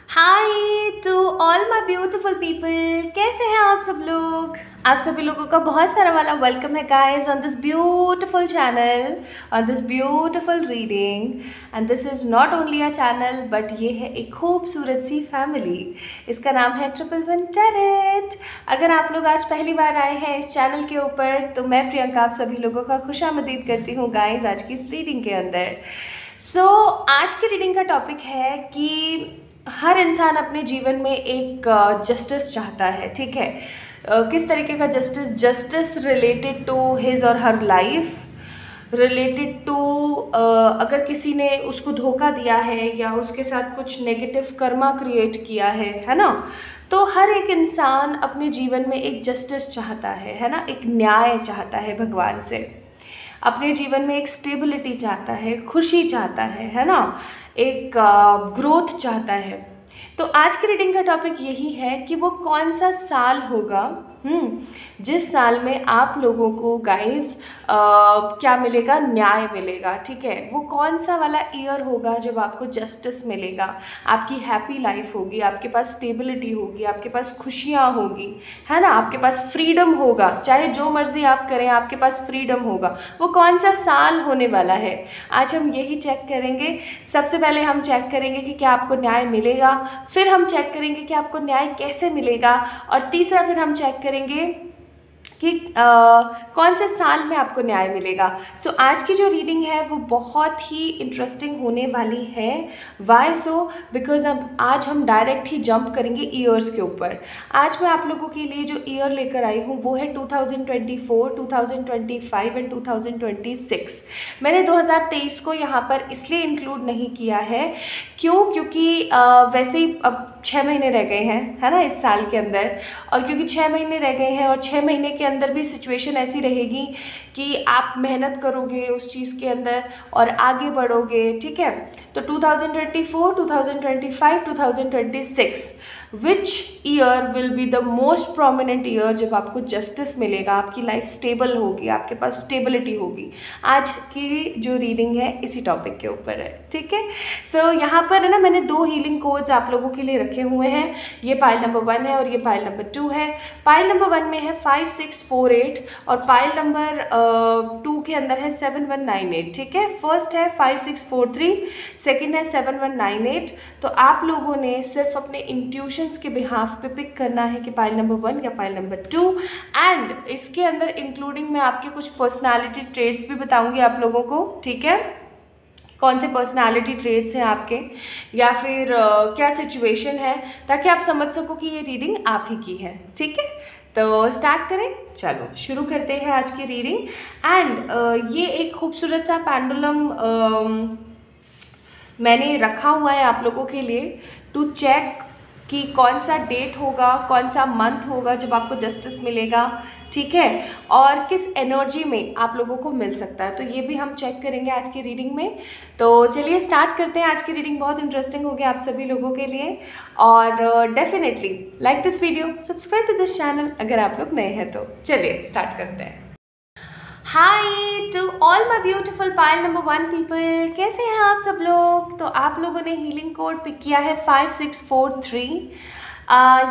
Hi to all my beautiful people, कैसे हैं आप सब लोग। आप सभी लोगों का बहुत सारा वाला वेलकम है guys on this beautiful channel, on this beautiful reading. And this is not only a channel but ये है एक खूबसूरत सी फैमिली। इसका नाम है ट्रिपल वन टैरेट। अगर आप लोग आज पहली बार आए हैं इस चैनल के ऊपर तो मैं प्रियंका आप सभी लोगों का खुशामदीद करती हूँ गाइस आज की इस रीडिंग के अंदर। आज की रीडिंग का टॉपिक है कि हर इंसान अपने जीवन में एक जस्टिस चाहता है, ठीक है। किस तरीके का justice? Justice related to his और हर लाइफ, रिलेटेड टू अगर किसी ने उसको धोखा दिया है या उसके साथ कुछ नेगेटिव कर्मा क्रिएट किया है ना। तो हर एक इंसान अपने जीवन में एक जस्टिस चाहता है ना, एक न्याय चाहता है भगवान से। अपने जीवन में एक स्टेबिलिटी चाहता है, खुशी चाहता है ना, एक ग्रोथ चाहता है। तो आज की रीडिंग का टॉपिक यही है कि वो कौन सा साल होगा जिस साल में आप लोगों को गाइस क्या मिलेगा? न्याय मिलेगा, ठीक है। वो कौन सा वाला ईयर होगा जब आपको जस्टिस मिलेगा, आपकी हैप्पी लाइफ होगी, आपके पास स्टेबिलिटी होगी, आपके पास खुशियाँ होगी, है ना, आपके पास फ्रीडम होगा, चाहे जो मर्ज़ी आप करें आपके पास फ्रीडम होगा। वो कौन सा साल होने वाला है आज हम यही चेक करेंगे। सबसे पहले हम चेक करेंगे कि क्या आपको न्याय मिलेगा, फिर हम चेक करेंगे कि आपको न्याय कैसे मिलेगा, और तीसरा फिर हम चेक करेंगे कि कौन से साल में आपको न्याय मिलेगा। आज की जो रीडिंग है वो बहुत ही इंटरेस्टिंग होने वाली है। Y so? बिकॉज अब आज हम डायरेक्ट ही जंप करेंगे ईयर्स के ऊपर। आज मैं आप लोगों के लिए जो ईयर लेकर आई हूँ वो है 2024, 2025 एंड 2026। मैंने 2023 को यहाँ पर इसलिए इंक्लूड नहीं किया है क्योंकि वैसे ही अब 6 महीने रह गए हैं, है ना, इस साल के अंदर। और क्योंकि 6 महीने रह गए हैं और 6 महीने के अंदर भी सिचुएशन ऐसी रहेगी कि आप मेहनत करोगे उस चीज़ के अंदर और आगे बढ़ोगे, ठीक है। तो 2024, 2025, 2026 which year will be the most prominent year जब आपको जस्टिस मिलेगा, आपकी लाइफ स्टेबल होगी, आपके पास स्टेबिलिटी होगी। आज की जो रीडिंग है इसी टॉपिक के ऊपर है, ठीक है। यहाँ पर है ना, मैंने 2 हीलिंग कोड्स आप लोगों के लिए रखे हुए हैं। ये पाइल नंबर 1 है और ये पाइल नंबर 2 है। पाइल नंबर 1 में है 5648 और पाइल नंबर 2 के अंदर है 7198, ठीक है। फर्स्ट है 5643, सेकेंड है 7198। तो आप लोगों ने सिर्फ अपने इंट्यूशंस के बिहाफ पे पिक करना है कि पाइल नंबर 1 या पाइल नंबर 2। एंड इसके अंदर इंक्लूडिंग मैं आपके कुछ पर्सनालिटी ट्रेड्स भी बताऊंगी आप लोगों को, ठीक है। कौन से पर्सनालिटी ट्रेड्स हैं आपके या फिर क्या सिचुएशन है, ताकि आप समझ सको कि ये रीडिंग आप ही की है, ठीक है। तो स्टार्ट करें, चलो शुरू करते हैं आज की रीडिंग। एंड ये एक खूबसूरत सा पेंडुलम मैंने रखा हुआ है आप लोगों के लिए टू चेक कि कौन सा डेट होगा, कौन सा मंथ होगा जब आपको जस्टिस मिलेगा, ठीक है, और किस एनर्जी में आप लोगों को मिल सकता है। तो ये भी हम चेक करेंगे आज की रीडिंग में। तो चलिए स्टार्ट करते हैं। आज की रीडिंग बहुत इंटरेस्टिंग होगी आप सभी लोगों के लिए। और definitely like this video, subscribe to this channel अगर आप लोग नए हैं तो। चलिए स्टार्ट करते हैं। Hi to all my beautiful pile number 1 people, कैसे हैं आप सब लोग। तो आप लोगों ने हीलिंग कोड पिक किया है 5643।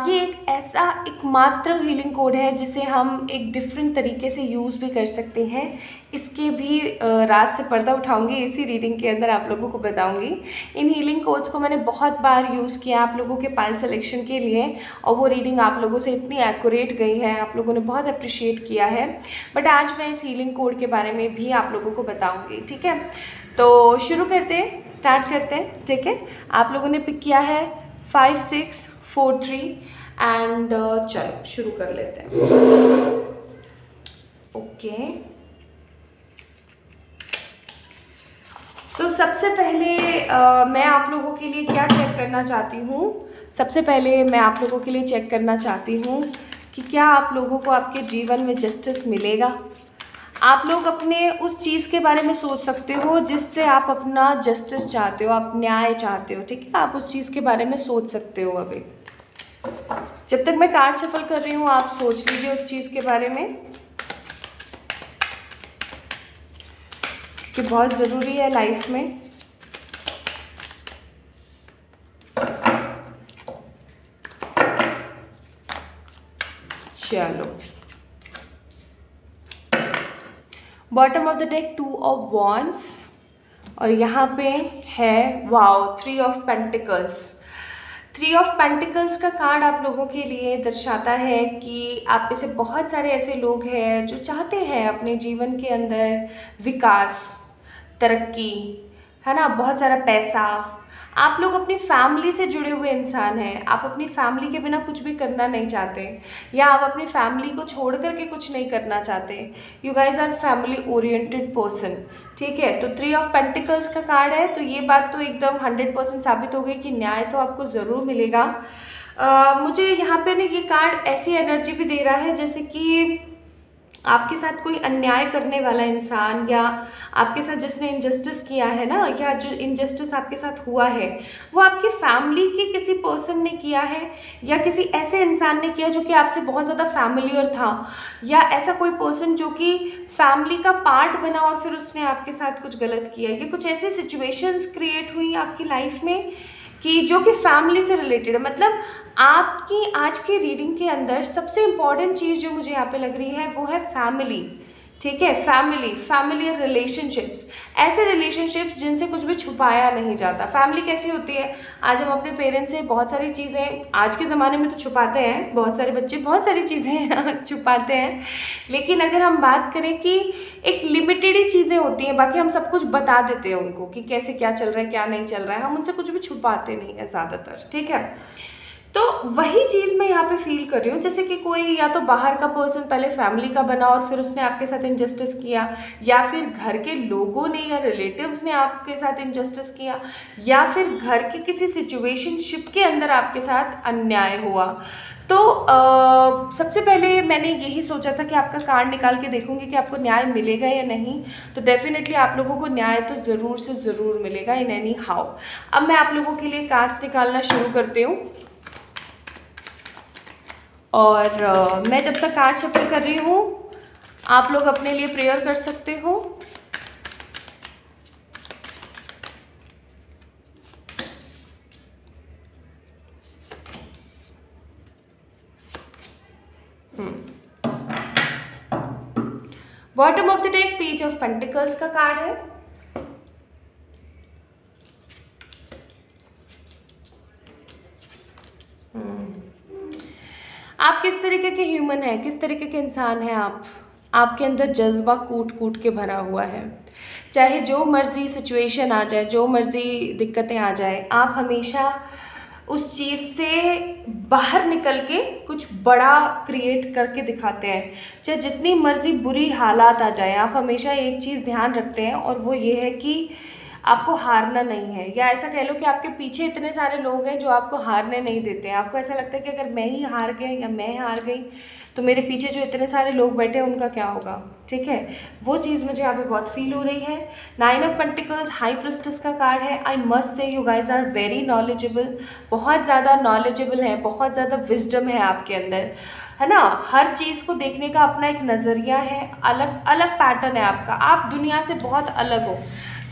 ये एक ऐसा एकमात्र हीलिंग कोड है जिसे हम एक डिफरेंट तरीके से यूज़ भी कर सकते हैं। इसके भी राज से पर्दा उठाऊंगी, इसी रीडिंग के अंदर आप लोगों को बताऊंगी। इन हीलिंग कोड्स को मैंने बहुत बार यूज़ किया आप लोगों के पाइल सिलेक्शन के लिए, और वो रीडिंग आप लोगों से इतनी एक्यूरेट गई है, आप लोगों ने बहुत अप्रिशिएट किया है। बट आज मैं इस हीलिंग कोड के बारे में भी आप लोगों को बताऊँगी, ठीक है। तो शुरू करते हैं, स्टार्ट करते हैं, ठीक है। आप लोगों ने पिक किया है 5643 एंड चलो शुरू कर लेते हैं। ओके, सबसे पहले मैं आप लोगों के लिए क्या चेक करना चाहती हूँ। सबसे पहले मैं आप लोगों के लिए चेक करना चाहती हूँ कि क्या आप लोगों को आपके जीवन में जस्टिस मिलेगा। आप लोग अपने उस चीज़ के बारे में सोच सकते हो जिससे आप अपना जस्टिस चाहते हो, आप न्याय चाहते हो, ठीक है। आप उस चीज़ के बारे में सोच सकते हो। अभी जब तक मैं कार्ड शफल कर रही हूँ आप सोच लीजिए उस चीज़ के बारे में, कि बहुत ज़रूरी है लाइफ में। चलो, bottom of the deck 2 of wands, और यहाँ पे है wow 3 of pentacles. 3 of pentacles का कार्ड आप लोगों के लिए दर्शाता है कि आप में से बहुत सारे ऐसे लोग हैं जो चाहते हैं अपने जीवन के अंदर विकास, तरक्की, है ना, बहुत सारा पैसा। आप लोग अपनी फैमिली से जुड़े हुए इंसान हैं, आप अपनी फैमिली के बिना कुछ भी करना नहीं चाहते, या आप अपनी फैमिली को छोड़ करके कुछ नहीं करना चाहते। You guys are family oriented person, ठीक है। तो 3 ऑफ पेंटिकल्स का कार्ड है, तो ये बात तो एकदम 100% साबित हो गई कि न्याय तो आपको ज़रूर मिलेगा। मुझे यहाँ पे ना ये कार्ड ऐसी एनर्जी भी दे रहा है जैसे कि आपके साथ कोई अन्याय करने वाला इंसान, या आपके साथ जिसने इनजस्टिस किया है ना, या जो इनजस्टिस आपके साथ हुआ है वो आपकी फैमिली के किसी पर्सन ने किया है, या किसी ऐसे इंसान ने किया जो कि आपसे बहुत ज़्यादा फैमिलियर था, या ऐसा कोई पर्सन जो कि फैमिली का पार्ट बना और फिर उसने आपके साथ कुछ गलत किया। ये कुछ ऐसी सिचुएशंस क्रिएट हुई आपकी लाइफ में कि जो कि फैमिली से रिलेटेड है। मतलब आपकी आज की रीडिंग के अंदर सबसे इम्पॉर्टेंट चीज़ जो मुझे यहाँ पे लग रही है वो है फैमिली, ठीक है। फैमिलियर रिलेशनशिप्स, ऐसे रिलेशनशिप्स जिनसे कुछ भी छुपाया नहीं जाता। फैमिली कैसी होती है, आज हम अपने पेरेंट्स से बहुत सारी चीज़ें आज के ज़माने में तो छुपाते हैं, बहुत सारे बच्चे बहुत सारी चीज़ें छुपाते हैं, लेकिन अगर हम बात करें कि एक लिमिटेड ही चीज़ें होती हैं, बाकी हम सब कुछ बता देते हैं उनको कि कैसे क्या चल रहा है क्या नहीं चल रहा है, हम उनसे कुछ भी छुपाते नहीं हैं ज़्यादातर, ठीक है। तो वही चीज़ मैं यहाँ पे फील कर रही हूँ, जैसे कि कोई या तो बाहर का पर्सन पहले फैमिली का बना और फिर उसने आपके साथ इनजस्टिस किया, या फिर घर के लोगों ने या रिलेटिव्स ने आपके साथ इनजस्टिस किया, या फिर घर के किसी सिचुएशनशिप के अंदर आपके साथ अन्याय हुआ। तो सबसे पहले मैंने यही सोचा था कि आपका कार्ड निकाल के देखूंगी कि आपको न्याय मिलेगा या नहीं। तो डेफिनेटली आप लोगों को न्याय तो ज़रूर से ज़रूर मिलेगा इन एनी हाउ। अब मैं आप लोगों के लिए कार्ड्स निकालना शुरू करती हूँ, और मैं जब तक कार्ड शफल कर रही हूँ आप लोग अपने लिए प्रेयर कर सकते हो। Bottom of the deck page of pentacles का कार्ड है। आप किस तरीके के ह्यूमन हैं, किस तरीके के इंसान हैं आप। आपके अंदर जज्बा कूट कूट के भरा हुआ है, चाहे जो मर्जी सिचुएशन आ जाए, जो मर्जी दिक्कतें आ जाए, आप हमेशा उस चीज़ से बाहर निकल के कुछ बड़ा क्रिएट करके दिखाते हैं। चाहे जितनी मर्जी बुरी हालात आ जाए, आप हमेशा एक चीज़ ध्यान रखते हैं, और वो ये है कि आपको हारना नहीं है। या ऐसा कह लो कि आपके पीछे इतने सारे लोग हैं जो आपको हारने नहीं देते हैं। आपको ऐसा लगता है कि अगर मैं ही हार गया या मैं हार गई तो मेरे पीछे जो इतने सारे लोग बैठे हैं उनका क्या होगा, ठीक है। वो चीज़ मुझे यहाँ पे बहुत फील हो रही है। 9 ऑफ पेंटिकल्स हाई प्रिस्टेस का कार्ड है। I must say you guys are very knowledgeable, बहुत ज़्यादा नॉलेजेबल है, बहुत ज़्यादा विजडम है आपके अंदर, है ना। हर चीज़ को देखने का अपना एक नज़रिया है, अलग अलग पैटर्न है आपका, आप दुनिया से बहुत अलग हो।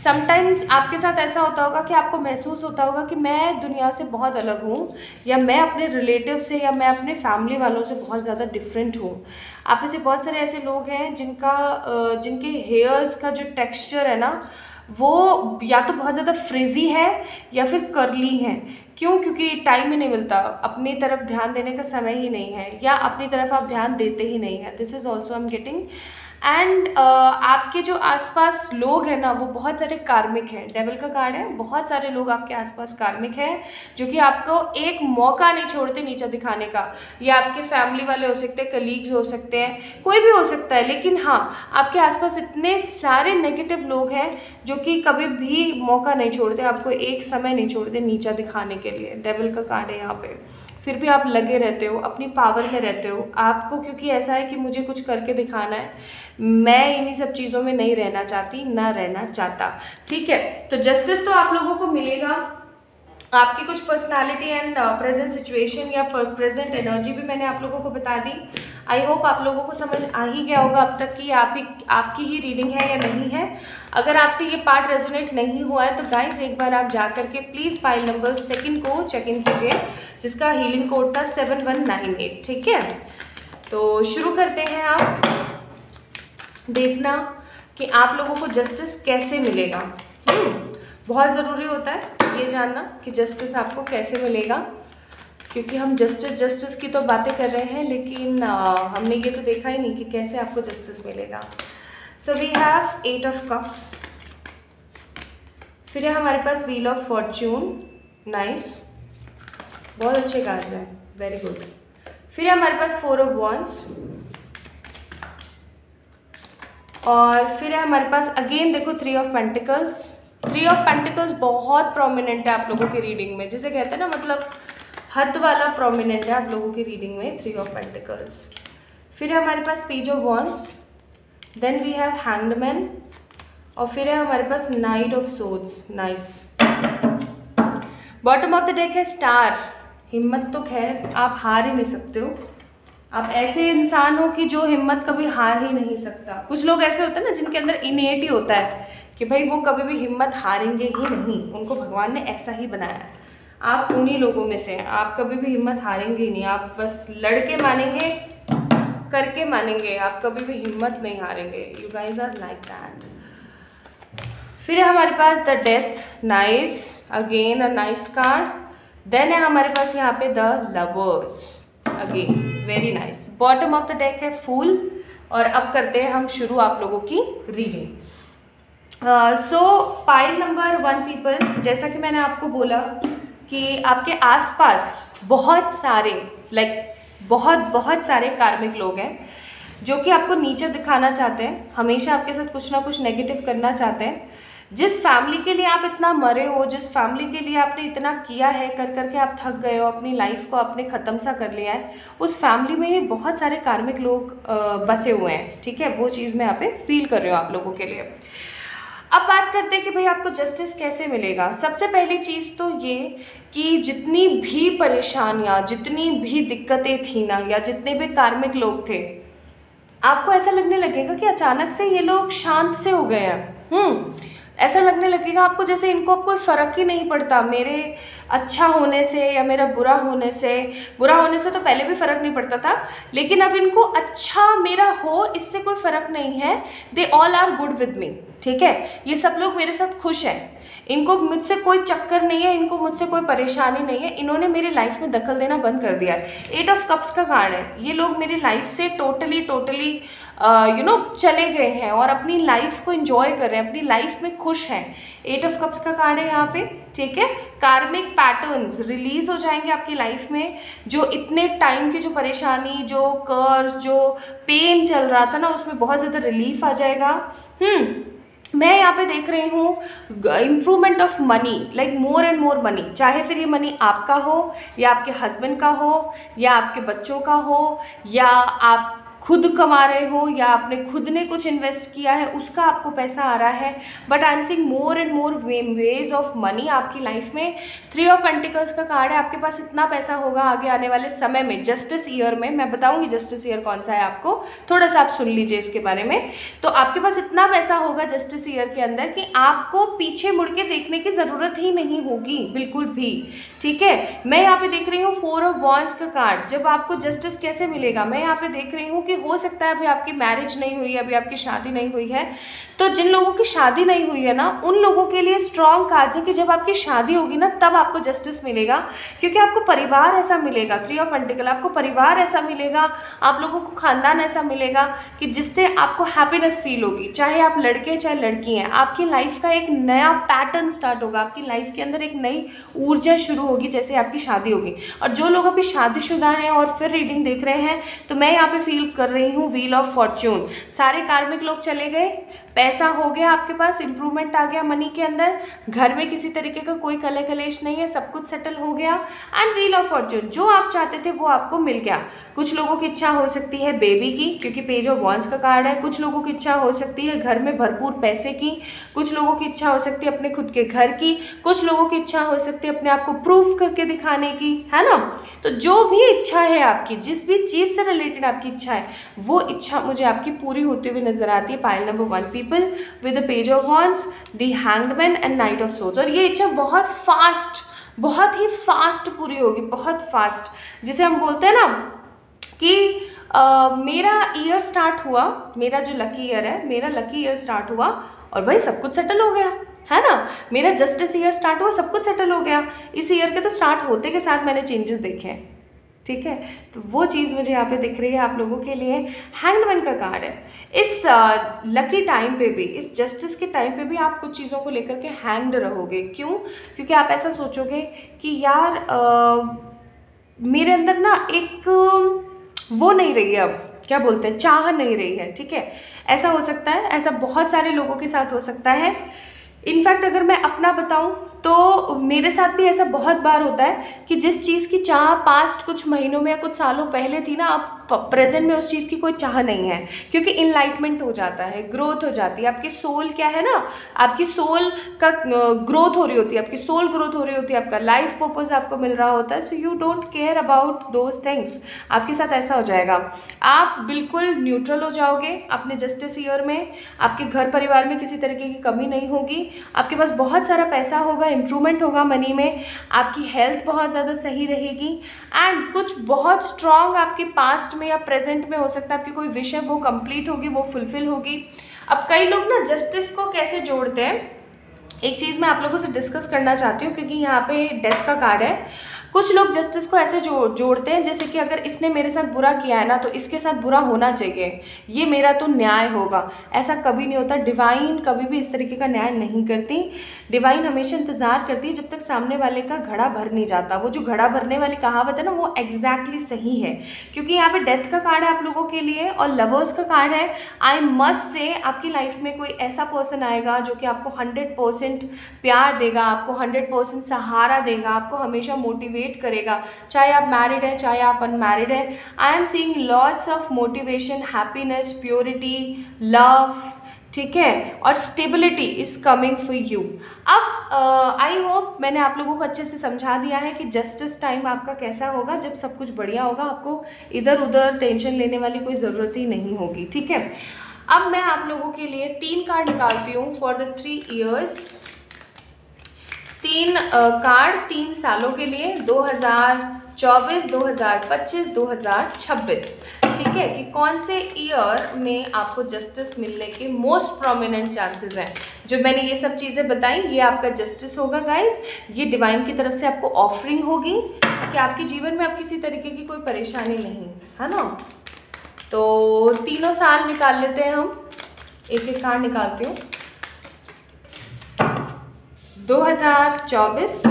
समटाइम्स आपके साथ ऐसा होता होगा कि आपको महसूस होता होगा कि मैं दुनिया से बहुत अलग हूँ, या मैं अपने रिलेटिव से या मैं अपने फैमिली वालों से बहुत ज़्यादा डिफरेंट हूँ। आप में से बहुत सारे ऐसे लोग हैं जिनके हेयर्स का जो टेक्सचर है ना वो या तो बहुत ज़्यादा फ्रिजी है या फिर कर्ली है। क्यों? क्योंकि टाइम ही नहीं मिलता, अपनी तरफ ध्यान देने का समय ही नहीं है, या अपनी तरफ आप ध्यान देते ही नहीं हैं। This is also I am getting. And आपके जो आसपास लोग हैं ना वो बहुत सारे कार्मिक हैं। डेविल का कार्ड है, बहुत सारे लोग आपके आसपास कार्मिक हैं जो कि आपको एक मौका नहीं छोड़ते नीचा दिखाने का। ये आपके फैमिली वाले हो सकते हैं, कलीग्स हो सकते हैं, कोई भी हो सकता है, लेकिन हाँ आपके आसपास इतने सारे नेगेटिव लोग हैं जो कि कभी भी मौका नहीं छोड़ते, आपको एक समय नहीं छोड़ते नीचा दिखाने के लिए। डेविल का कार्ड है यहाँ पे। फिर भी आप लगे रहते हो, अपनी पावर में रहते हो आपको, क्योंकि ऐसा है कि मुझे कुछ करके दिखाना है, मैं इन्हीं सब चीज़ों में नहीं रहना चाहती, ना रहना चाहता, ठीक है। तो जस्टिस तो आप लोगों को मिलेगा। आपकी कुछ पर्सनालिटी एंड प्रेजेंट सिचुएशन या प्रेजेंट एनर्जी भी मैंने आप लोगों को बता दी। आई होप आप लोगों को समझ आ ही गया होगा अब तक कि आपकी ही रीडिंग है या नहीं है। अगर आपसे ये पार्ट रेजोनेट नहीं हुआ है तो गाइस एक बार आप जा करके प्लीज़ फाइल नंबर 2 को चेक इन कीजिए, जिसका हीलिंग कोड था 7198, ठीक है। तो शुरू करते हैं। आप देखना कि आप लोगों को जस्टिस कैसे मिलेगा। बहुत ज़रूरी होता है ये जानना कि जस्टिस आपको कैसे मिलेगा, क्योंकि हम जस्टिस की तो बातें कर रहे हैं, लेकिन हमने ये तो देखा ही नहीं कि कैसे आपको जस्टिस मिलेगा। So we have 8 of cups, फिर है हमारे पास व्हील ऑफ फॉर्च्यून, नाइस, बहुत अच्छे कार्ड्स हैं, वेरी गुड। फिर है हमारे पास 4 ऑफ वॉन्ड्स, और फिर है हमारे पास अगेन देखो 3 ऑफ पेंटिकल्स। 3 ऑफ पेंटिकल्स बहुत प्रोमिनेंट है आप लोगों की रीडिंग में, जिसे कहते हैं ना मतलब हद वाला प्रोमिनेंट है आप लोगों की रीडिंग में 3 ऑफ पेंटिकल्स। फिर है हमारे पास page of wands, then we have hanged man, और फिर है हमारे पास knight of swords, nice. Bottom of the deck है स्टार। हिम्मत तो खैर आप हार ही नहीं सकते हो, आप ऐसे इंसान हो कि जो हिम्मत कभी हार ही नहीं सकता। कुछ लोग ऐसे होते हैं ना जिनके अंदर इनेट ही होता है कि भाई वो कभी भी हिम्मत हारेंगे ही नहीं, उनको भगवान ने ऐसा ही बनाया है। आप उन्हीं लोगों में से हैं, आप कभी भी हिम्मत हारेंगे ही नहीं, आप बस लड़के मानेंगे, करके मानेंगे, आप कभी भी हिम्मत नहीं हारेंगे। You guys are like that. फिर है हमारे पास the death, nice, again a nice card. Then है हमारे पास यहाँ पे the lovers, again very nice. Bottom of the deck है फूल, और अब करते हैं हम शुरू आप लोगों की रीडिंग। सो पाइल नंबर 1 पीपल, जैसा कि मैंने आपको बोला कि आपके आसपास बहुत सारे बहुत सारे कार्मिक लोग हैं जो कि आपको नीचे दिखाना चाहते हैं, हमेशा आपके साथ कुछ ना कुछ नेगेटिव करना चाहते हैं। जिस फैमिली के लिए आप इतना मरे हो, जिस फैमिली के लिए आपने इतना किया है, कर करके आप थक गए हो, अपनी लाइफ को आपने ख़त्म सा कर लिया है, उस फैमिली में ही बहुत सारे कार्मिक लोग बसे हुए हैं। ठीक है, वो चीज़ मैं यहाँ पे फील कर रही हूँ आप लोगों के लिए। अब बात करते हैं कि भाई आपको जस्टिस कैसे मिलेगा। सबसे पहली चीज़ तो ये कि जितनी भी परेशानियाँ, जितनी भी दिक्कतें थी ना, या जितने भी कार्मिक लोग थे, आपको ऐसा लगने लगेगा कि अचानक से ये लोग शांत से हो गए हैं। ऐसा लगने लगेगा आपको जैसे इनको अब कोई फ़र्क ही नहीं पड़ता मेरे अच्छा होने से या मेरा बुरा होने से। बुरा होने से तो पहले भी फ़र्क नहीं पड़ता था, लेकिन अब इनको अच्छा मेरा हो इससे कोई फ़र्क नहीं है। They all are good with me. ठीक है, ये सब लोग मेरे साथ खुश हैं, इनको मुझसे कोई चक्कर नहीं है, इनको मुझसे कोई परेशानी नहीं है, इन्होंने मेरी लाइफ में दखल देना बंद कर दिया है। 8 ऑफ कप्स का कार्ड है, ये लोग मेरी लाइफ से टोटली चले गए हैं और अपनी लाइफ को एंजॉय कर रहे हैं, अपनी लाइफ में खुश हैं। 8 ऑफ कप्स का कार्ड है यहाँ पे। ठीक है, कार्मिक पैटर्न्स रिलीज हो जाएंगे आपकी लाइफ में। जो इतने टाइम की जो परेशानी, जो कर्ज, जो पेन चल रहा था ना, उसमें बहुत ज़्यादा रिलीफ आ जाएगा। मैं यहाँ पे देख रही हूँ improvement of money, like more and more money. चाहे फिर ये मनी आपका हो, या आपके हस्बैंड का हो, या आपके बच्चों का हो, या आप खुद कमा रहे हो, या आपने खुद ने कुछ इन्वेस्ट किया है उसका आपको पैसा आ रहा है। But I am seeing more and more ways of money आपकी लाइफ में। 3 ऑफ पेंटिकल्स का कार्ड है, आपके पास इतना पैसा होगा आगे आने वाले समय में, जस्टिस ईयर में। मैं बताऊंगी जस्टिस ईयर कौन सा है आपको, थोड़ा सा आप सुन लीजिए इसके बारे में। तो आपके पास इतना पैसा होगा जस्टिस ईयर के अंदर कि आपको पीछे मुड़ के देखने की ज़रूरत ही नहीं होगी बिल्कुल भी। ठीक है, मैं यहाँ पे देख रही हूँ 4 ऑफ वॉन्ड्स का कार्ड। जब आपको जस्टिस कैसे मिलेगा, मैं यहाँ पे देख रही हूँ कि हो सकता है अभी आपकी मैरिज नहीं हुई है, अभी आपकी शादी नहीं हुई है, तो जिन लोगों की शादी नहीं हुई है ना, उन लोगों के लिए स्ट्रॉन्ग कार्ड्स है कि जब आपकी शादी होगी ना तब आपको जस्टिस मिलेगा, क्योंकि आपको परिवार ऐसा मिलेगा। 3 ऑफ पेंटिकल, आपको परिवार ऐसा मिलेगा, आप लोगों को खानदान ऐसा मिलेगा कि जिससे आपको हैप्पीनेस फील होगी। चाहे आप लड़के चाहे लड़की हैं, आपकी लाइफ का एक नया पैटर्न स्टार्ट होगा, आपकी लाइफ के अंदर एक नई ऊर्जा शुरू होगी जैसे आपकी शादी होगी। और जो लोग अभी शादीशुदा हैं और फिर रीडिंग देख रहे हैं, तो मैं यहाँ पे फील कर रही हूँ व्हील ऑफ फॉर्च्यून। सारे कार्मिक लोग चले गए, पैसा हो गया आपके पास, इंप्रूवमेंट आ गया मनी के अंदर, घर में किसी तरीके का कोई कलह कलेश नहीं है, सब कुछ सेटल हो गया। एंड व्हील ऑफ फॉर्च्यून, जो आप चाहते थे वो आपको मिल गया। कुछ लोगों की इच्छा हो सकती है बेबी की, क्योंकि पेज ऑफ वॉन्ड्स का कार्ड है। कुछ लोगों की इच्छा हो सकती है घर में भरपूर पैसे की, कुछ लोगों की इच्छा हो सकती है अपने खुद के घर की, कुछ लोगों की इच्छा हो सकती है अपने आप को प्रूफ करके दिखाने की, है ना। तो जो भी इच्छा है आपकी, जिस भी चीज़ से रिलेटेड आपकी इच्छा है, वो इच्छा मुझे आपकी पूरी होती हुई नजर आती है। Pile number 1 people with the page of wands, the hanged man and night of swords. और ये इच्छा बहुत ही फास्ट पूरी होगी, बहुत फास्ट, जिसे हम बोलते हैं ना कि मेरा ईयर स्टार्ट हुआ, मेरा जो लकी ईयर है, मेरा लकी ईयर स्टार्ट हुआ और भाई सब कुछ सेटल हो गया, है ना। मेरा जस्टिस ईयर स्टार्ट हुआ, सब कुछ सेटल हो गया। इस ईयर के तो स्टार्ट होते के साथ मैंने चेंजेस देखे हैं, ठीक है। तो वो चीज़ मुझे यहाँ पे दिख रही है आप लोगों के लिए। हैंगमैन का कार्ड है। इस लकी टाइम पे भी, इस जस्टिस के टाइम पे भी आप कुछ चीज़ों को लेकर के हैंग्ड रहोगे। क्यों? क्योंकि आप ऐसा सोचोगे कि यार मेरे अंदर ना एक वो नहीं रही है, अब क्या बोलते हैं, चाह नहीं रही है, ठीक है। ऐसा हो सकता है, ऐसा बहुत सारे लोगों के साथ हो सकता है। इनफैक्ट अगर मैं अपना बताऊं तो मेरे साथ भी ऐसा बहुत बार होता है कि जिस चीज़ की चाह पास्ट कुछ महीनों में या कुछ सालों पहले थी ना, अब प्रेजेंट में उस चीज़ की कोई चाह नहीं है। क्योंकि इनलाइटमेंट हो जाता है, ग्रोथ हो जाती है। आपकी सोल क्या है ना, आपकी सोल का ग्रोथ हो रही होती है, आपकी सोल ग्रोथ हो रही होती है, आपका लाइफ पर्पस आपको मिल रहा होता है। So you don't care about those things. आपके साथ ऐसा हो जाएगा, आप बिल्कुल न्यूट्रल हो जाओगे अपने जस्टिस ईयर में। आपके घर परिवार में किसी तरीके की कमी नहीं होगी, आपके पास बहुत सारा पैसा होगा, इंप्रूवमेंट होगा मनी में, आपकी हेल्थ बहुत ज़्यादा सही रहेगी। एंड कुछ बहुत स्ट्रॉन्ग आपके पास्ट में या प्रेजेंट में हो सकता है आपकी कोई विश है वो कंप्लीट होगी, वो फुलफिल होगी। अब कई लोग ना जस्टिस को कैसे जोड़ते हैं, एक चीज़ मैं आप लोगों से डिस्कस करना चाहती हूँ, क्योंकि यहाँ पे डेथ का कार्ड है। कुछ लोग जस्टिस को ऐसे जोड़ते हैं जैसे कि अगर इसने मेरे साथ बुरा किया है ना तो इसके साथ बुरा होना चाहिए, ये मेरा तो न्याय होगा। ऐसा कभी नहीं होता। डिवाइन कभी भी इस तरीके का न्याय नहीं करती। डिवाइन हमेशा इंतज़ार करती है जब तक सामने वाले का घड़ा भर नहीं जाता। वो जो घड़ा भरने वाली कहावत है ना, वो एग्जैक्टली सही है। क्योंकि यहाँ पे डेथ का कार्ड है आप लोगों के लिए और लवर्स का कार्ड है। आई मस्ट से आपकी लाइफ में कोई ऐसा पर्सन आएगा जो कि आपको 100% प्यार देगा, आपको 100% सहारा देगा, आपको हमेशा मोटिवेट करेगा, चाहे आप मैरिड हैं चाहे आप अनमैरिड हैं। I am seeing lots of motivation, happiness, purity, love, ठीक है, और stability is coming for you. अब आई होप मैंने आप लोगों को अच्छे से समझा दिया है कि जस्टिस टाइम आपका कैसा होगा। जब सब कुछ बढ़िया होगा, आपको इधर उधर टेंशन लेने वाली कोई ज़रूरत ही नहीं होगी, ठीक है। अब मैं आप लोगों के लिए 3 कार्ड निकालती हूँ फॉर द 3 ईयर्स। 3 कार्ड 3 सालों के लिए, 2024, 2025, 2026, ठीक है, कि कौन से ईयर में आपको जस्टिस मिलने के मोस्ट प्रोमिनेंट चांसेस हैं। जो मैंने ये सब चीज़ें बताई, ये आपका जस्टिस होगा गाइस। ये डिवाइन की तरफ से आपको ऑफरिंग होगी कि आपके जीवन में अब किसी तरीके की कोई परेशानी नहीं है ना। तो तीनों साल निकाल लेते हैं हम, एक एक कार्ड निकालती हूँ। 2024,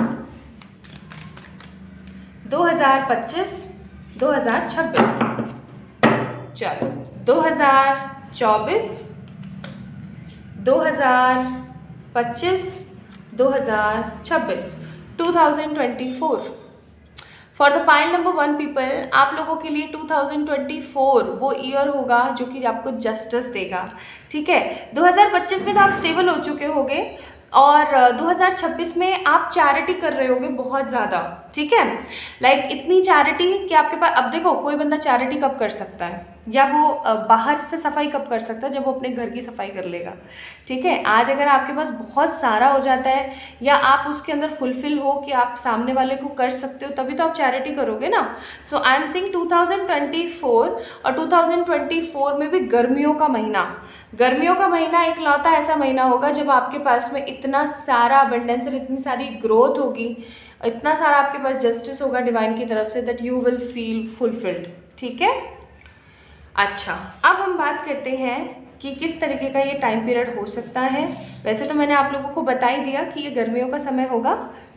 2025, 2026। चलो 2024, 2025, 2026, 2024। For the pile number 1 people, आप लोगों के लिए 2024 वो ईयर होगा जो कि आपको जस्टिस देगा, ठीक है। 2025 में तो आप स्टेबल हो चुके होगे और 2026 में आप चैरिटी कर रहे होगे बहुत ज़्यादा, ठीक है। लाइक इतनी चैरिटी कि आपके पास, अब देखो कोई बंदा चैरिटी कब कर सकता है, या वो बाहर से सफाई कब कर सकता है, जब वो अपने घर की सफाई कर लेगा, ठीक है। आज अगर आपके पास बहुत सारा हो जाता है या आप उसके अंदर फुलफिल हो कि आप सामने वाले को कर सकते हो, तभी तो आप चैरिटी करोगे ना। सो आई एम सेइंग 2024, और 2024 में भी गर्मियों का महीना, गर्मियों का महीना इकलौता ऐसा महीना होगा जब आपके पास में इतना सारा अबंडेंस और इतनी सारी ग्रोथ होगी, इतना सारा आपके पास जस्टिस होगा डिवाइन की तरफ से, that you will feel fulfilled, ठीक है। अच्छा, अब हम बात करते हैं कि किस तरीके का ये टाइम पीरियड हो सकता है। वैसे तो मैंने आप लोगों को बता ही दिया कि ये गर्मियों का समय होगा,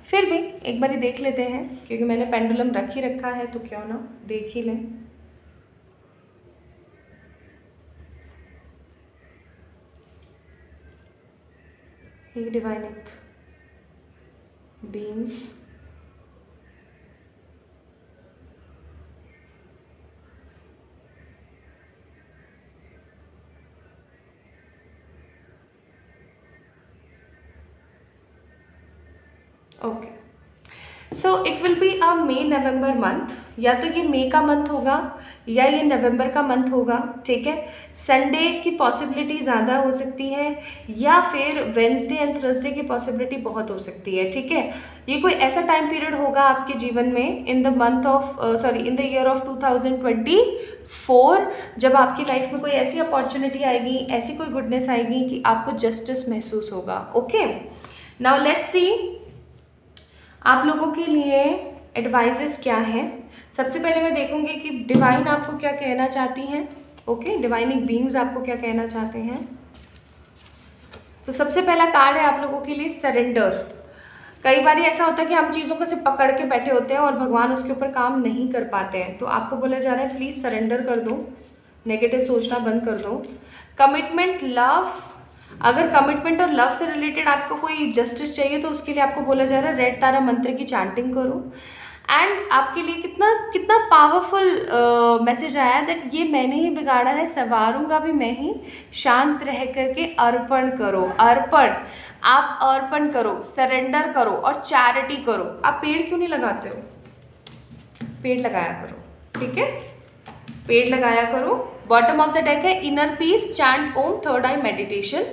फिर भी एक बार देख लेते हैं क्योंकि मैंने पेंडुलम रख ही रखा है, तो क्यों ना देख ही लें। एक डिवाइनिक बीन्स, okay. So it will be a May November month, या तो ये मई का मंथ होगा या ये नवंबर का मंथ होगा, ठीक है। संडे की पॉसिबिलिटी ज़्यादा हो सकती है या फिर वेंसडे एंड थर्सडे की पॉसिबिलिटी बहुत हो सकती है, ठीक है। ये कोई ऐसा टाइम पीरियड होगा आपके जीवन में in the month of in the year of 2024, जब आपकी लाइफ में कोई ऐसी अपॉर्चुनिटी आएगी, ऐसी कोई गुडनेस आएगी कि आपको जस्टिस महसूस होगा। ओके, नाउ लेट्स सी आप लोगों के लिए एडवाइजेस क्या हैं। सबसे पहले मैं देखूंगी कि डिवाइन आपको क्या कहना चाहती हैं। ओके, डिवाइनिंग बीइंग्स आपको क्या कहना चाहते हैं। तो सबसे पहला कार्ड है आप लोगों के लिए सरेंडर। कई बार ऐसा होता है कि हम चीज़ों को सिर्फ पकड़ के बैठे होते हैं और भगवान उसके ऊपर काम नहीं कर पाते हैं, तो आपको बोला जा रहा है प्लीज़ सरेंडर कर दो, नेगेटिव सोचना बंद कर दो। कमिटमेंट, लव, अगर कमिटमेंट और लव से रिलेटेड आपको कोई जस्टिस चाहिए तो उसके लिए आपको बोला जा रहा है रेड तारा मंत्र की चैंटिंग करो। एंड आपके लिए कितना कितना पावरफुल मैसेज आया दैट ये मैंने ही बिगाड़ा है, संवारूंगा भी मैं ही, शांत रह करके अर्पण करो। अर्पण, आप अर्पण करो, सरेंडर करो और चैरिटी करो। आप पेड़ क्यों नहीं लगाते हो? पेड़ लगाया करो, ठीक है, पेड़ लगाया करो। बॉटम ऑफ द डेक है इनर पीस, चैंट ओम, थर्ड आई मेडिटेशन।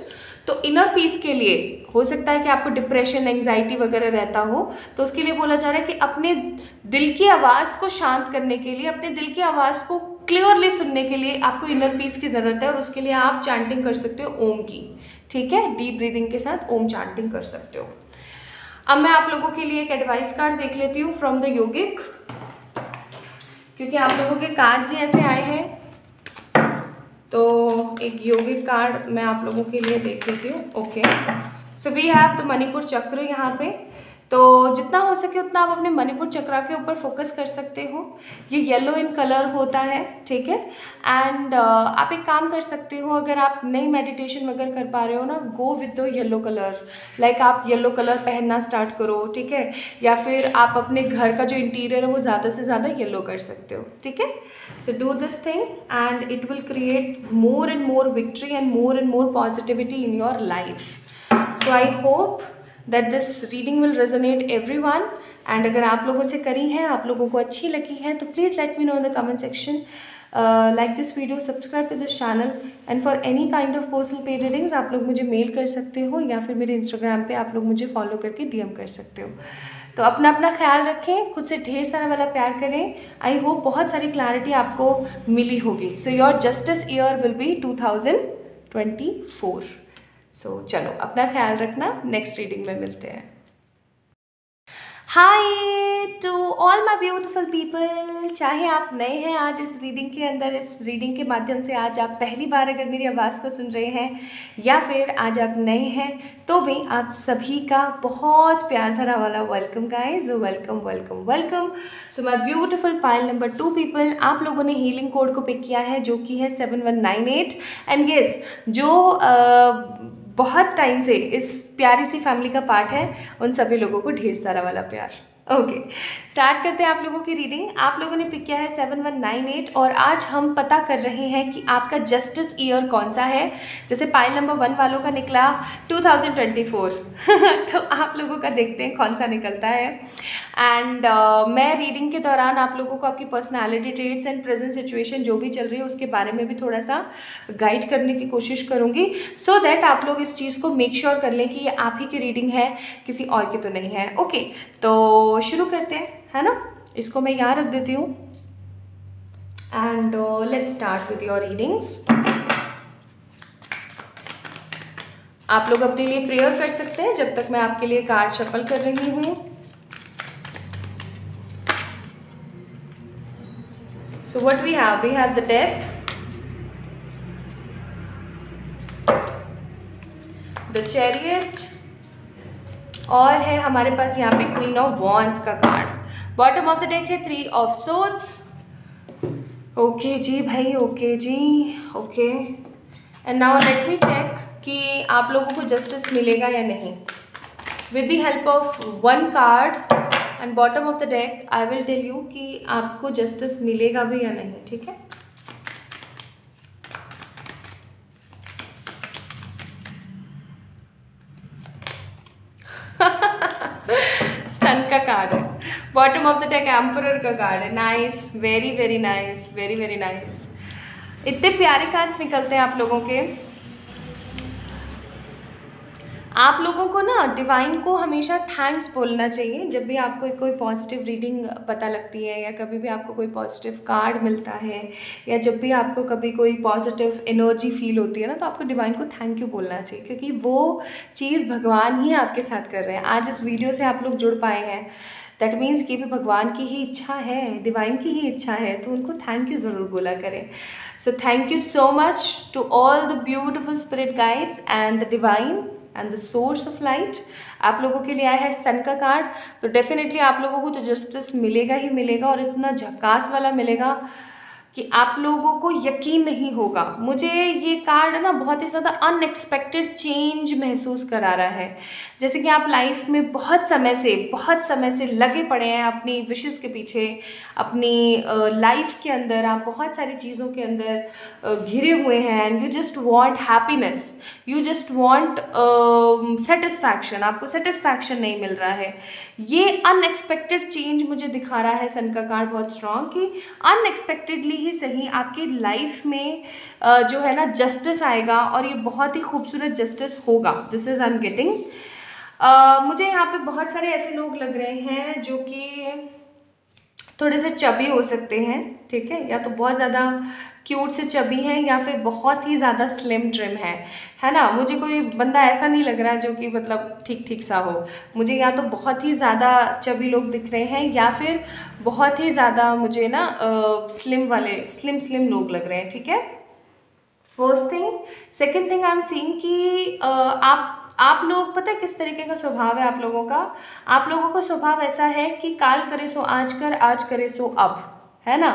तो इनर पीस के लिए हो सकता है कि आपको डिप्रेशन, एंग्जाइटी वगैरह रहता हो, तो उसके लिए बोला जा रहा है कि अपने दिल की आवाज़ को शांत करने के लिए, अपने दिल की आवाज़ को क्लियरली सुनने के लिए आपको इनर पीस की ज़रूरत है, और उसके लिए आप चैंटिंग कर सकते हो ओम की, ठीक है, डीप ब्रीदिंग के साथ ओम चैंटिंग कर सकते हो। अब मैं आप लोगों के लिए एक एडवाइस कार्ड देख लेती हूँ फ्रॉम द योगिक, क्योंकि आप लोगों के कार्ड्स ही ऐसे आए हैं, तो एक योगिक कार्ड मैं आप लोगों के लिए देख लेती हूँ। Okay, so we have the Manipur chakra यहाँ पे। तो जितना हो सके उतना आप अपने मणिपुर चक्र के ऊपर फोकस कर सकते हो। ये येलो इन कलर होता है, ठीक है। एंड आप एक काम कर सकते हो, अगर आप नई मेडिटेशन वगैरह कर पा रहे हो ना, go with the yellow colour, like आप येलो कलर पहनना स्टार्ट करो, ठीक है, या फिर आप अपने घर का जो इंटीरियर है वो ज़्यादा से ज़्यादा येलो कर सकते हो, ठीक है। So do this thing and it will create more and more victory and more positivity in your life. So I hope that this reading will resonate everyone. And अगर आप लोगों से करी है, आप लोगों को अच्छी लगी है, तो please let me know in the comment section. Like this video, subscribe to this channel, and for any kind of personal paid readings आप लोग मुझे मेल कर सकते हो, या फिर मेरे इंस्टाग्राम पे आप लोग मुझे फॉलो करके DM कर सकते हो। तो अपना ख्याल रखें, खुद से ढेर सारा वाला प्यार करें। आई होप बहुत सारी क्लैरिटी आपको मिली होगी। So your justice year will be 2024। सो चलो अपना ख्याल रखना, नेक्स्ट रीडिंग में मिलते हैं। Hi to all my beautiful people, चाहे आप नए हैं आज इस रीडिंग के अंदर, इस रीडिंग के माध्यम से आज आप पहली बार अगर मेरी आवाज़ को सुन रहे हैं, या फिर आज आप नए हैं, तो भी आप सभी का बहुत प्यार भरा वाला welcome guys, welcome welcome welcome. सो माई ब्यूटिफुल पाइल नंबर 2 पीपल, आप लोगों ने हीलिंग कोड को पिक किया है जो कि है 7198। एंड येस, जो बहुत टाइम से इस प्यारी सी फैमिली का पार्ट है, उन सभी लोगों को ढेर सारा वाला प्यार। ओके, स्टार्ट करते हैं आप लोगों की रीडिंग। आप लोगों ने पिक किया है 7198, और आज हम पता कर रहे हैं कि आपका जस्टिस ईयर कौन सा है। जैसे पाइल नंबर 1 वालों का निकला 2024 तो आप लोगों का देखते हैं कौन सा निकलता है। एंड मैं रीडिंग के दौरान आप लोगों को आपकी personality traits and present situation जो भी चल रही है उसके बारे में भी थोड़ा सा गाइड करने की कोशिश करूँगी, सो दैट आप लोग इस चीज़ को मेक श्योर कर लें कि ये आप ही की रीडिंग है, किसी और की तो नहीं है। ओके, तो शुरू करते हैं, है ना। इसको मैं यहाँ रख देती हूँ and let's start with your readings. आप लोग अपने लिए प्रेयर कर सकते हैं जब तक मैं आपके लिए कार्ड शफल कर रही हूँ। So what we have the Death, the Chariot, और है हमारे पास यहाँ पे क्वीन ऑफ वॉन्ड्स का card. Bottom of the deck है 3 ऑफ सोर्ड्स। ओके जी भाई, ओके जी, okay. And now let me check कि आप लोगों को जस्टिस मिलेगा या नहीं। With the help of 1 card and bottom of the deck I will tell you कि आपको जस्टिस मिलेगा भी या नहीं, ठीक है। सन का कार्ड है। Bottom of the deck emperor का कार्ड है। Nice, very very nice, very very nice. इतने प्यारे कार्ड्स निकलते हैं आप लोगों के। आप लोगों को ना डिवाइन को हमेशा थैंक्स बोलना चाहिए जब भी आपको कोई पॉजिटिव रीडिंग पता लगती है, या कभी भी आपको कोई पॉजिटिव कार्ड मिलता है, या जब भी आपको कभी कोई पॉजिटिव एनर्जी फील होती है ना, तो आपको डिवाइन को थैंक यू बोलना चाहिए, क्योंकि वो चीज़ भगवान ही आपके साथ कर रहे हैं। आज इस वीडियो से आप लोग जुड़ पाए हैं, दैट मीन्स कि भी भगवान की ही इच्छा है, डिवाइन की ही इच्छा है, तो उनको थैंक यू ज़रूर बोला करें। So thank you so much to all the beautiful spirit guides and the divine and the source of light. आप लोगों के लिए आया है सन का कार्ड, तो डेफिनेटली आप लोगों को तो जस्टिस मिलेगा ही मिलेगा, और इतना झकास वाला मिलेगा कि आप लोगों को यकीन नहीं होगा। मुझे ये कार्ड ना बहुत ही ज़्यादा अनएक्सपेक्टेड चेंज महसूस करा रहा है, जैसे कि आप लाइफ में बहुत समय से लगे पड़े हैं अपनी विशेस के पीछे, अपनी लाइफ के अंदर आप बहुत सारी चीज़ों के अंदर घिरे हुए हैं, and you just want happiness, you just want satisfaction, आपको सेटिस्फैक्शन नहीं मिल रहा है। ये अनएक्सपेक्टेड चेंज मुझे दिखा रहा है सन का कार्ड बहुत स्ट्रॉन्ग, कि अनएक्सपेक्टेडली ही सही आपकी लाइफ में जो है ना जस्टिस आएगा, और ये बहुत ही खूबसूरत जस्टिस होगा। This is I am getting. मुझे यहाँ पे बहुत सारे ऐसे लोग लग रहे हैं जो कि थोड़े से चबी हो सकते हैं, ठीक है, या तो बहुत ज़्यादा क्यूट से चबी है, या फिर बहुत ही ज़्यादा स्लिम ट्रिम है ना। मुझे कोई बंदा ऐसा नहीं लग रहा जो कि मतलब ठीक ठीक सा हो। मुझे या तो बहुत ही ज़्यादा चबी लोग दिख रहे हैं, या फिर बहुत ही ज़्यादा मुझे ना स्लिम लोग लग रहे हैं, ठीक है। First thing. Second thing I am seeing कि आप लोग, पता है किस तरीके का स्वभाव है आप लोगों का। आप लोगों का स्वभाव ऐसा है कि काल करे सो आज कर, आज करे सो अब, है ना।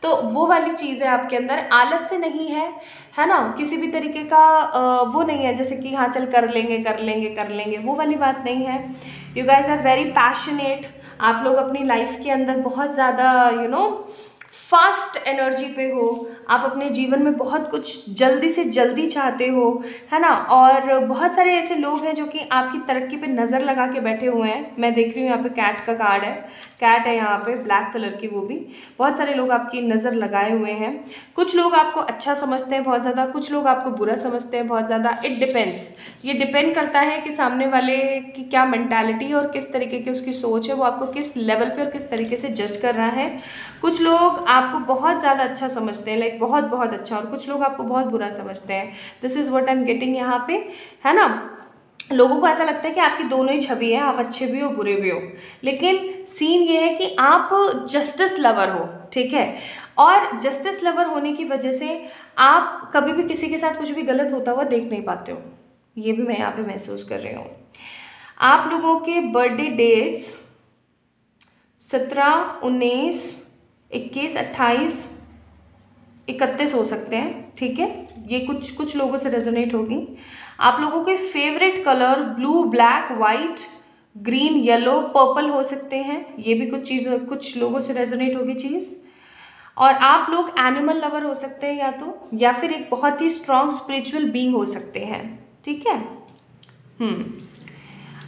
तो वो वाली चीज़ है आपके अंदर, आलस से नहीं है ना, किसी भी तरीके का वो नहीं है जैसे कि हाँ चल कर लेंगे, वो वाली बात नहीं है। You guys are very passionate. आप लोग अपनी लाइफ के अंदर बहुत ज़्यादा फास्ट एनर्जी पे हो, आप अपने जीवन में बहुत कुछ जल्दी से जल्दी चाहते हो, है ना। और बहुत सारे ऐसे लोग हैं जो कि आपकी तरक्की पे नज़र लगा के बैठे हुए हैं। मैं देख रही हूँ यहाँ पे कैट का कार्ड है, कैट है यहाँ पे ब्लैक कलर की, वो भी बहुत सारे लोग आपकी नज़र लगाए हुए हैं। कुछ लोग आपको अच्छा समझते हैं बहुत ज़्यादा, कुछ लोग आपको बुरा समझते हैं बहुत ज़्यादा। इट डिपेंड्स, ये डिपेंड करता है कि सामने वाले की क्या मेंटालिटी और किस तरीके की उसकी सोच है, वो आपको किस लेवल पे और किस तरीके से जज कर रहा है। कुछ लोग आपको बहुत ज़्यादा अच्छा समझते हैं, लाइक बहुत बहुत अच्छा, और कुछ लोग आपको बहुत बुरा समझते हैं। This is what I am getting यहाँ पे, है ना। लोगों को ऐसा लगता है कि आपकी दोनों ही छवि है, आप अच्छे भी हो बुरे भी हो, लेकिन सीन ये है कि आप जस्टिस लवर हो, ठीक है। और जस्टिस लवर होने की वजह से आप कभी भी किसी के साथ कुछ भी गलत होता हुआ देख नहीं पाते हो, ये भी मैं यहाँ पे महसूस कर रही हूँ। आप लोगों के बर्थडे डेट्स 17, 19, 21, 28, 31 हो सकते हैं, ठीक है। ये कुछ लोगों से रेजोनेट होगी। आप लोगों के favourite colour blue, black, white, green, yellow, purple हो सकते हैं। ये भी कुछ लोगों से रेजोनेट होगी चीज़। और आप लोग एनिमल लवर हो सकते हैं या फिर एक बहुत ही स्ट्रॉन्ग स्पिरिचुअल बीइंग हो सकते हैं, ठीक है।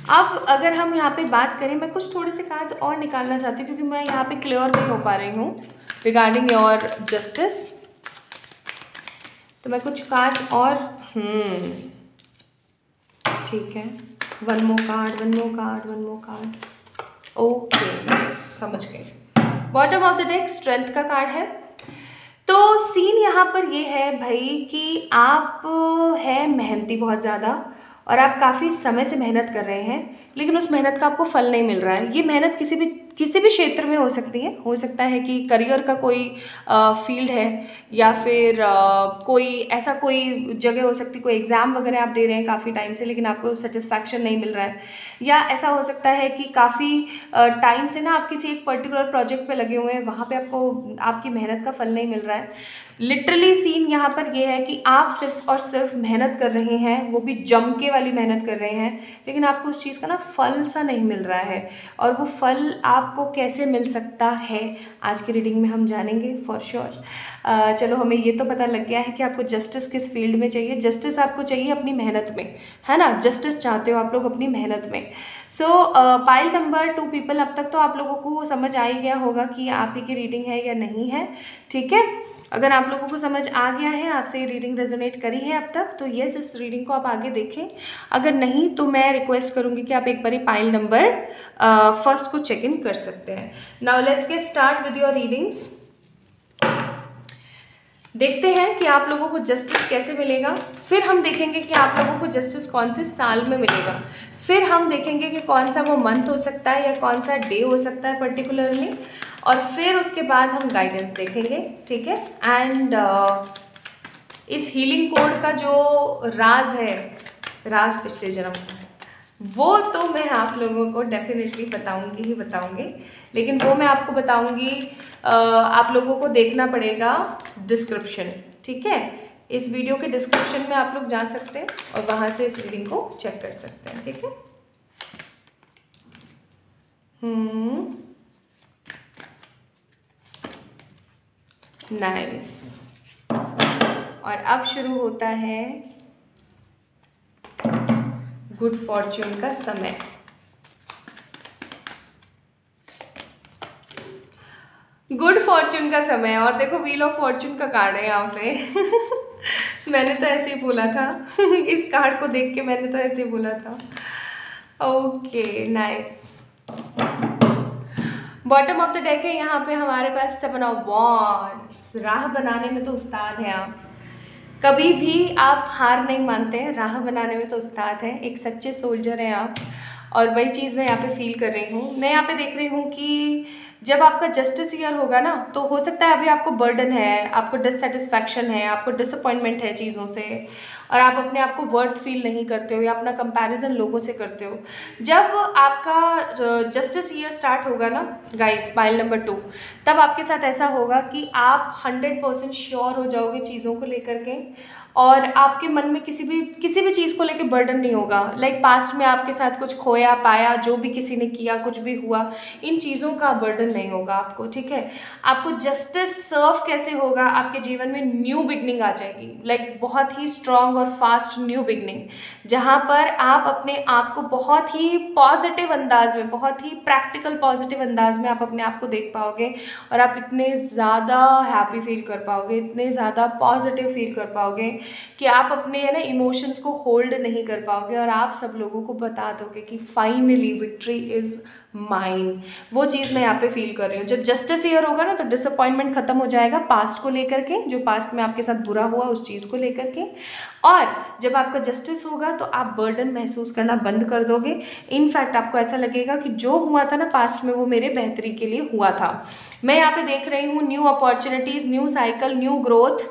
अब अगर हम यहाँ पे बात करें, मैं कुछ थोड़े से कार्ड्स और निकालना चाहती हूँ क्योंकि मैं यहाँ पे क्लियर नहीं हो पा रही हूँ रिगार्डिंग योर जस्टिस। तो मैं कुछ कार्ड्स और ठीक है, one more card. Okay nice, समझ गए। Bottom of the deck strength का कार्ड है। तो सीन यहाँ पर ये है भाई कि आप है मेहनती बहुत ज़्यादा, और आप काफ़ी समय से मेहनत कर रहे हैं, लेकिन उस मेहनत का आपको फल नहीं मिल रहा है। ये मेहनत किसी भी क्षेत्र में हो सकती है। हो सकता है कि करियर का कोई फील्ड है, या फिर कोई जगह हो सकती है, कोई एग्ज़ाम वगैरह आप दे रहे हैं काफ़ी टाइम से, लेकिन आपको सेटिस्फैक्शन नहीं मिल रहा है। या ऐसा हो सकता है कि काफ़ी टाइम से ना आप किसी एक पर्टिकुलर प्रोजेक्ट पे लगे हुए हैं, वहाँ पे आपको आपकी मेहनत का फल नहीं मिल रहा है। लिटरली सीन यहाँ पर यह है कि आप सिर्फ और सिर्फ मेहनत कर रहे हैं, वो भी जम के वाली मेहनत कर रहे हैं, लेकिन आपको उस चीज़ का ना फल सा नहीं मिल रहा है, और वो फल आप आपको कैसे मिल सकता है आज की रीडिंग में हम जानेंगे फॉर श्योर। चलो हमें ये तो पता लग गया है कि आपको जस्टिस किस फील्ड में चाहिए। जस्टिस आपको चाहिए अपनी मेहनत में, है ना। जस्टिस चाहते हो आप लोग अपनी मेहनत में। सो पाइल नंबर 2 पीपल, अब तक तो आप लोगों को समझ आ ही गया होगा कि आप ही की रीडिंग है या नहीं है, ठीक है। अगर आप लोगों को समझ आ गया है, आपसे ये रीडिंग रेजोनेट करी है अब तक, तो यस, इस रीडिंग को आप आगे देखें। अगर नहीं तो मैं रिक्वेस्ट करूँगी कि आप एक बारी पाइल नंबर फर्स्ट को चेक इन कर सकते हैं। Now let's get start with your readings. देखते हैं कि आप लोगों को जस्टिस कैसे मिलेगा, फिर हम देखेंगे कि आप लोगों को जस्टिस कौन से साल में मिलेगा, फिर हम देखेंगे कि कौन सा वो मंथ हो सकता है या कौन सा डे हो सकता है पर्टिकुलरली, और फिर उसके बाद हम गाइडेंस देखेंगे, ठीक है। एंड इस हीलिंग कोड का जो राज है, राज पिछले जन्म, वो तो मैं आप लोगों को डेफिनेटली बताऊंगी ही बताऊंगी, लेकिन वो मैं आपको बताऊंगी, आप लोगों को देखना पड़ेगा डिस्क्रिप्शन, ठीक है। इस वीडियो के डिस्क्रिप्शन में आप लोग जा सकते हैं और वहाँ से इस रीडिंग को चेक कर सकते हैं, ठीक है। नाइस। और अब शुरू होता है गुड फॉर्च्यून का समय। गुड फॉर्च्यून का समय, और देखो व्हील ऑफ फॉर्च्यून का कार्ड है यहाँ पे। मैंने तो ऐसे ही बोला था। इस कार्ड को देख के मैंने तो ऐसे ही बोला था। Okay nice. Bottom of the deck है यहाँ पे हमारे पास 7 ऑफ वॉन्ड्स। राह बनाने में तो उस्ताद हैं आप, कभी भी आप हार नहीं मानते हैं, राह बनाने में तो उस्ताद हैं, एक सच्चे सोल्जर हैं आप। और वही चीज़ मैं यहाँ पे फील कर रही हूँ। मैं यहाँ पे देख रही हूँ कि जब आपका जस्टिस ईयर होगा ना, तो हो सकता है अभी आपको बर्डन है, आपको डिससेटिस्फैक्शन है, आपको डिसअपॉइंटमेंट है चीज़ों से, और आप अपने आप को वर्थ फील नहीं करते हो या अपना कंपैरिजन लोगों से करते हो। जब आपका जस्टिस ईयर स्टार्ट होगा ना गाइस, पाइल नंबर 2, तब आपके साथ ऐसा होगा कि आप 100% श्योर हो जाओगे चीज़ों को लेकर के, और आपके मन में किसी भी चीज़ को लेके बर्डन नहीं होगा। लाइक पास्ट में आपके साथ कुछ खोया पाया, जो भी किसी ने किया, कुछ भी हुआ, इन चीज़ों का बर्डन नहीं होगा आपको, ठीक है। आपको जस्टिस सर्व कैसे होगा, आपके जीवन में न्यू बिगनिंग आ जाएगी, लाइक बहुत ही स्ट्रॉन्ग और फास्ट न्यू बिगनिंग, जहाँ पर आप अपने आप को बहुत ही पॉजिटिव अंदाज में, बहुत ही प्रैक्टिकल पॉजिटिव अंदाज में आप अपने आप को देख पाओगे, और आप इतने ज़्यादा हैप्पी फील कर पाओगे, इतने ज़्यादा पॉजिटिव फील कर पाओगे कि आप अपने है ना इमोशंस को होल्ड नहीं कर पाओगे, और आप सब लोगों को बता दोगे कि फाइनली विक्ट्री इज़ माइन। वो चीज़ मैं यहाँ पे फील कर रही हूँ। जब जस्टिस ईयर होगा ना, तो डिसअपॉइंटमेंट खत्म हो जाएगा पास्ट को लेकर के, जो पास्ट में आपके साथ बुरा हुआ उस चीज़ को लेकर के, और जब आपका जस्टिस होगा तो आप बर्डन महसूस करना बंद कर दोगे। इनफैक्ट आपको ऐसा लगेगा कि जो हुआ था ना पास्ट में, वो मेरे बेहतरी के लिए हुआ था। मैं यहाँ पे देख रही हूँ new opportunities, new cycle, new growth.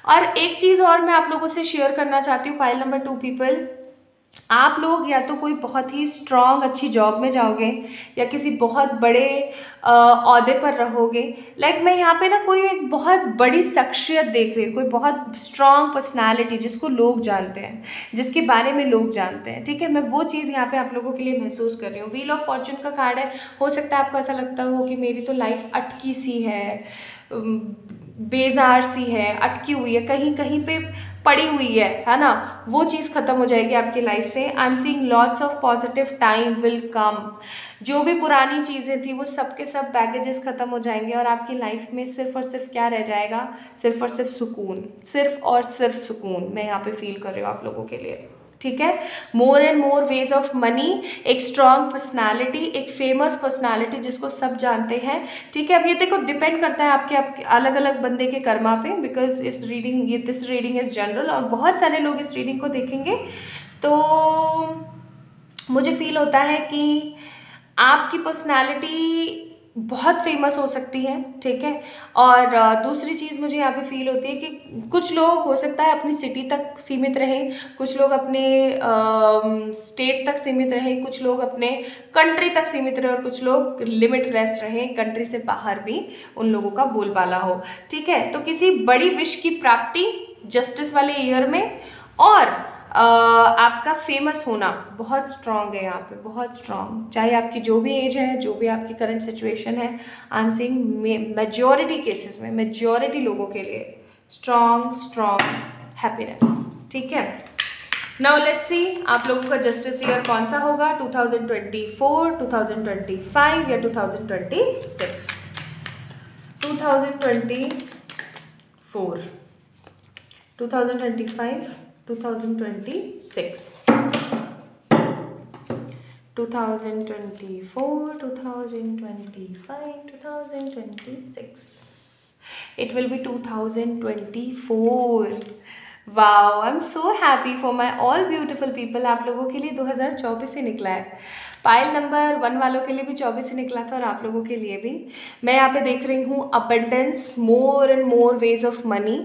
और एक चीज़ और मैं आप लोगों से शेयर करना चाहती हूँ, पाइल नंबर 2 पीपल, आप लोग या तो कोई बहुत ही स्ट्रॉन्ग अच्छी जॉब में जाओगे, या किसी बहुत बड़े ओहदे पर रहोगे। लाइक मैं यहाँ पे ना कोई एक बहुत बड़ी शख्सियत देख रही हूँ, कोई बहुत स्ट्रॉन्ग पर्सनालिटी जिसको लोग जानते हैं, जिसके बारे में लोग जानते हैं, ठीक है। मैं वो चीज़ यहाँ पे आप लोगों के लिए महसूस कर रही हूँ। व्हील ऑफ फॉर्च्यून का कार्ड है। हो सकता है आपको ऐसा लगता हो कि मेरी तो लाइफ अटकी सी है, बेजार सी है, अटकी हुई है, कहीं कहीं पे पड़ी हुई है ना। वो चीज़ ख़त्म हो जाएगी आपकी लाइफ से। I am seeing lots of positive time will come. जो भी पुरानी चीज़ें थी वो सब के सब बैगेजेस ख़त्म हो जाएंगे, और आपकी लाइफ में सिर्फ और सिर्फ क्या रह जाएगा, सिर्फ और सिर्फ सुकून, सिर्फ और सिर्फ सुकून। मैं यहाँ पे फील कर रही हूँ आप लोगों के लिए, ठीक है। More and more ways of money, एक स्ट्रॉन्ग पर्सनालिटी, एक फेमस पर्सनालिटी जिसको सब जानते हैं, ठीक है। अब ये देखो डिपेंड करता है आपके अलग अलग बंदे के कर्मा पे, because this reading is general, और बहुत सारे लोग इस रीडिंग को देखेंगे। तो मुझे फील होता है कि आपकी पर्सनालिटी बहुत फेमस हो सकती है, ठीक है। और दूसरी चीज़ मुझे यहाँ पे फील होती है कि कुछ लोग हो सकता है अपनी सिटी तक सीमित रहें, कुछ लोग अपने स्टेट तक सीमित रहें, कुछ लोग अपने कंट्री तक सीमित रहें, और कुछ लोग लिमिटलेस रहें, कंट्री से बाहर भी उन लोगों का बोलबाला हो, ठीक है। तो किसी बड़ी विश की प्राप्ति जस्टिस वाले ईयर में, और आपका फेमस होना बहुत स्ट्रांग है यहाँ पे, बहुत स्ट्रांग, चाहे आपकी जो भी एज है, जो भी आपकी करंट सिचुएशन है। I am saying majority cases में, मेजॉरिटी लोगों के लिए स्ट्रांग हैप्पीनेस, ठीक है। नाउ लेट्स सी आप लोगों का जस्टिस ईयर कौन सा होगा, 2024, 2025 या 2026। 2024, 2025, 2026, 2024, 2025, 2026. It will be 2024. Wow, I am so happy for my all beautiful people. आप लोगों के लिए 2024 ही निकला है। पाइल नंबर 1 वालों के लिए भी 24 ही निकला था और आप लोगों के लिए भी। मैं यहाँ पे देख रही हूँ abundance, more and more ways of money.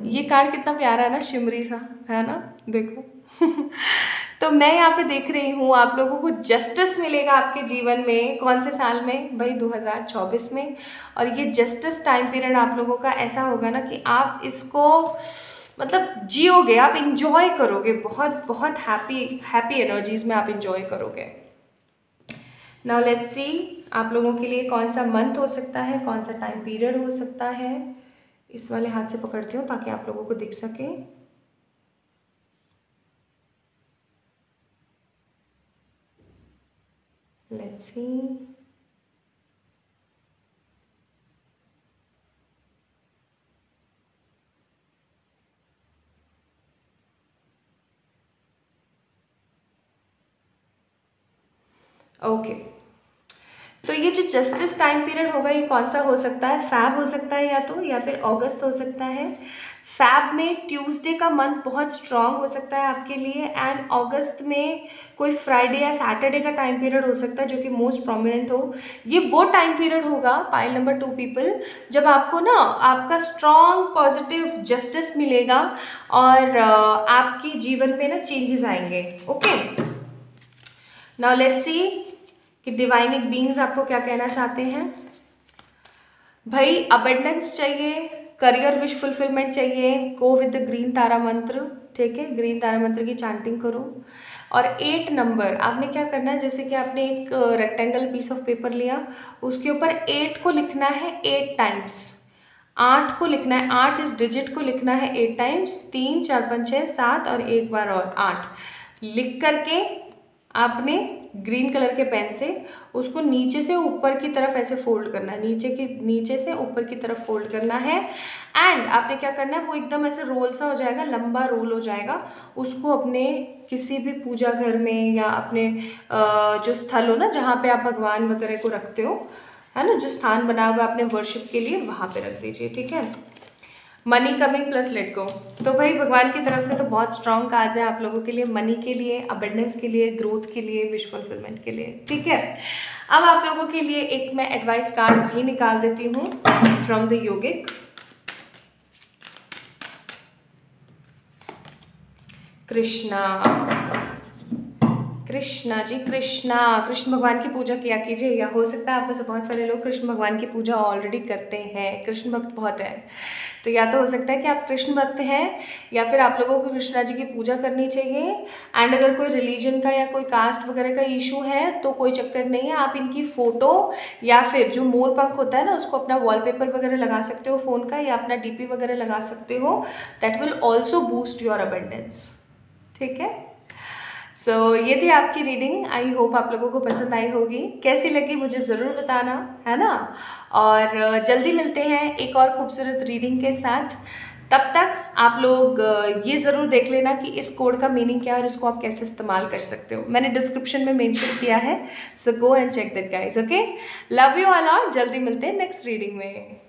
ये कार्ड कितना प्यारा है ना, शिमरी सा है ना, देखो। तो मैं यहाँ पे देख रही हूँ आप लोगों को जस्टिस मिलेगा आपके जीवन में। कौन से साल में भाई, 2024 में। और ये जस्टिस टाइम पीरियड आप लोगों का ऐसा होगा ना कि आप इसको मतलब जियोगे, आप इंजॉय करोगे, बहुत बहुत हैप्पी एनर्जीज में आप इंजॉय करोगे। नाउ लेट्स सी आप लोगों के लिए कौन सा मंथ हो सकता है, कौन सा टाइम पीरियड हो सकता है। इस वाले हाथ से पकड़ती हूँ ताकि आप लोगों को दिख सके। Let's see, okay. तो ये जो जस्टिस टाइम पीरियड होगा ये कौन सा हो सकता है, फैब हो सकता है या फिर अगस्त हो सकता है। फैब में ट्यूसडे का मंथ बहुत स्ट्रांग हो सकता है आपके लिए, एंड अगस्त में कोई फ्राइडे या सैटरडे का टाइम पीरियड हो सकता है जो कि मोस्ट प्रोमिनेंट हो। ये वो टाइम पीरियड होगा पाइल नंबर 2 पीपल, जब आपको ना आपका स्ट्रांग पॉजिटिव जस्टिस मिलेगा और आपके जीवन में ना चेंजेस आएंगे। ओके, नाउ लेट्स सी कि डिवाइनिक बीइंग्स आपको क्या कहना चाहते हैं। भाई अबंडेंस चाहिए, करियर विश फुलफिलमेंट चाहिए, गो विद द ग्रीन तारा मंत्र, ठीक है। ग्रीन तारा मंत्र की चैंटिंग करो। और 8 नंबर आपने क्या करना है, जैसे कि आपने एक रेक्टेंगल पीस ऑफ पेपर लिया, उसके ऊपर 8 को लिखना है 8 टाइम्स। 8 को लिखना है, 8 इस डिजिट को लिखना है 8 टाइम्स, 3 4 5 6 7 और एक बार और 8 लिख करके आपने ग्रीन कलर के पेन से उसको नीचे से ऊपर की तरफ ऐसे फोल्ड करना है, नीचे से ऊपर की तरफ फोल्ड करना है। एंड आपने क्या करना है, वो एकदम ऐसे रोल सा हो जाएगा, लंबा रोल हो जाएगा। उसको अपने किसी भी पूजा घर में या अपने जो स्थल हो ना जहाँ पे आप भगवान वगैरह को रखते हो, है ना, जो स्थान बना हुआ है अपने वर्शिप के लिए, वहाँ पे रख दीजिए, ठीक है। Money coming plus let go. तो भाई भगवान की तरफ से तो बहुत स्ट्रॉन्ग कार्ड्स है आप लोगों के लिए, मनी के लिए, अबंडेंस के लिए, ग्रोथ के लिए, विश फुलफिलमेंट के लिए, ठीक है। अब आप लोगों के लिए एक मैं एडवाइस कार्ड भी निकाल देती हूँ फ्रॉम द योगिक। कृष्णा जी, कृष्ण भगवान की पूजा किया कीजिए, या हो सकता है आप में से बहुत सारे लोग कृष्ण भगवान की पूजा ऑलरेडी करते हैं, कृष्ण भक्त बहुत हैं। तो या तो हो सकता है कि आप कृष्ण भक्त हैं, या फिर आप लोगों को कृष्णा जी की पूजा करनी चाहिए। एंड अगर कोई रिलीजन का या कोई कास्ट वगैरह का इशू है तो कोई चक्कर नहीं है, आप इनकी फ़ोटो या फिर जो मोर पंख होता है ना उसको अपना वॉलपेपर वगैरह लगा सकते हो फ़ोन का, या अपना डीपी वगैरह लगा सकते हो। That will also boost your abundance, ठीक है। सो ये थी आपकी रीडिंग। आई होप आप लोगों को पसंद आई होगी। कैसी लगी मुझे ज़रूर बताना, है ना। और जल्दी मिलते हैं एक और खूबसूरत रीडिंग के साथ। तब तक आप लोग ये ज़रूर देख लेना कि इस कोड का मीनिंग क्या है और इसको आप कैसे इस्तेमाल कर सकते हो। मैंने डिस्क्रिप्शन में मेंशन किया है, so go and check that guys. Okay, love you all और जल्दी मिलते हैं नेक्स्ट रीडिंग में।